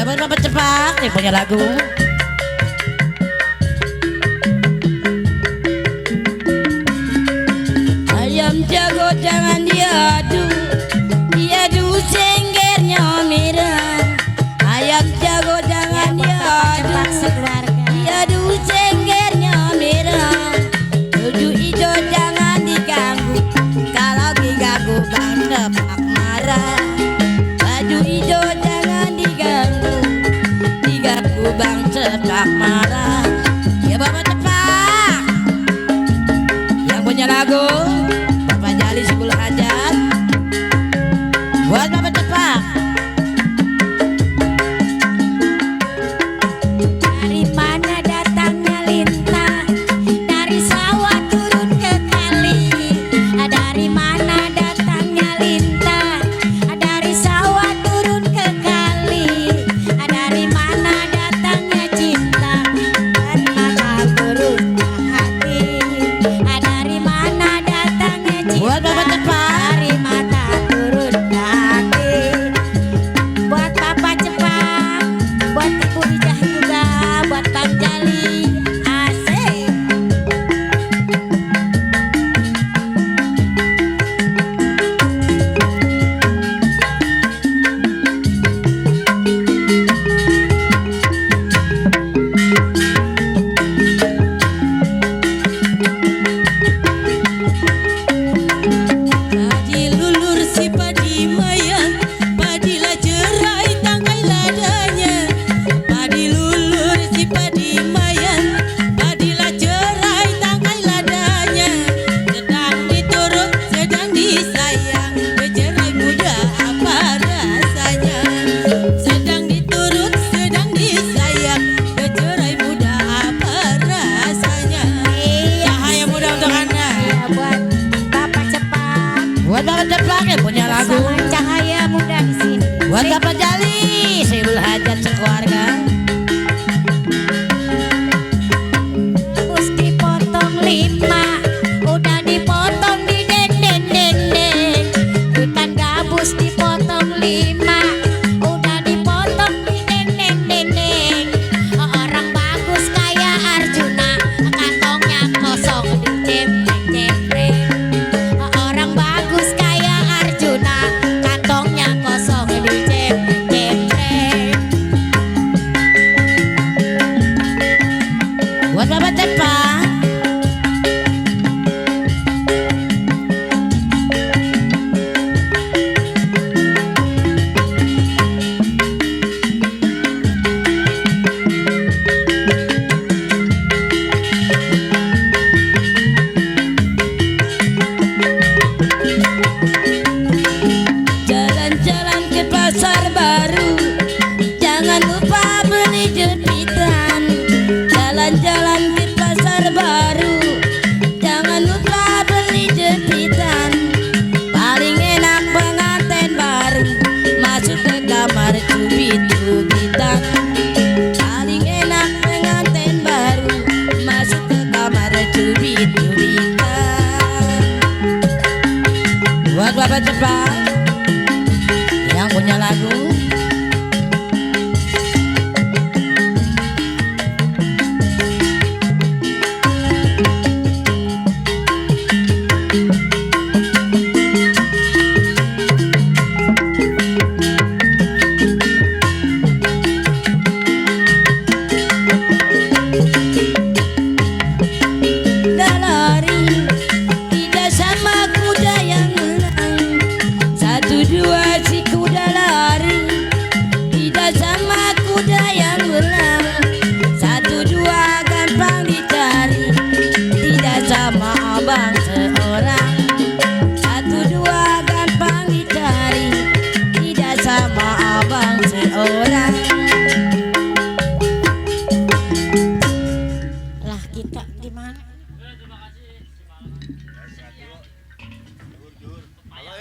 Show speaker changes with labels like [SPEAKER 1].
[SPEAKER 1] buat Bapak Cepak nih punya lagu. Ayam jago jangan diadu, diadu senggernya merah. Ayam jago jangan diadu, diadu senggernya merah. Baju hijau jangan diganggu, kalau diganggu Bang Cepak marah. Baju hijau jangan diganggu, diganggu Bang Cepak marah. Ya Bapak Cepak yang punya lagu Bapak Jali Sebul Hajat buat Bapak Cepak.
[SPEAKER 2] Dari mana datangnya lintah, dari sawah turun ke kali. Dari mana datangnya lintah, dari sawah turun ke kali. Dari mana datangnya cinta, dari mata turun ke hati. Dari mana datangnya cinta,
[SPEAKER 1] Buat Bapak Cepak.
[SPEAKER 2] dari mata turun ke hati. Buat Bapak Cepak, buat Ibu Ijah juga, buat Bang Jali. Asik.
[SPEAKER 1] Padi lulur si padi mayan, padilah jerai tangkai ladanya. Padi lulur si padi mayan, padilah jerai tangkai ladanya. Sedang diturut, sedang disayang, bercerai muda apa rasanya. Sedang diturut, sedang disayang, bercerai muda apa rasanya. Cahaya muda untuk Anda.
[SPEAKER 2] Ya, buat Bapak Cepak,
[SPEAKER 1] Buat Bapak Cepak yang punya lagu.
[SPEAKER 2] sama cahaya muda di sini.
[SPEAKER 1] Buat Bapak Jali Sebul Hajat sekeluarga.
[SPEAKER 2] Gabus dipotong 5, udah dipotong di deng. Hutan gabus dipotong 5, udah dipotong di deng. Orang bagus kayak Arjuna, kantongnya kosong di cempreng. Orang bagus kayak Arjuna, kantongnya kosong di cempreng.
[SPEAKER 1] Buat Bapak Cepak. Jalan-jalan ke pasar baru, jangan lupa beli jepitan. Jalan-jalan ke pasar baru, jangan lupa beli jepitan. Paling enak pengantin baru, masuk ke kamar cubit-cubitan. Paling enak pengantin baru, masuk ke kamar cubit-cubitan. Buat Bapak Cepak yang punya lagu. Kuda lari tidak sama kuda yang menang. Satu dua si kuda lari tidak sama kuda yang menang. Satu dua gampang dicari, tidak sama abang seorang. Satu dua gampang dicari, tidak sama abang seorang.
[SPEAKER 2] Lah kita gimana?
[SPEAKER 3] Halo,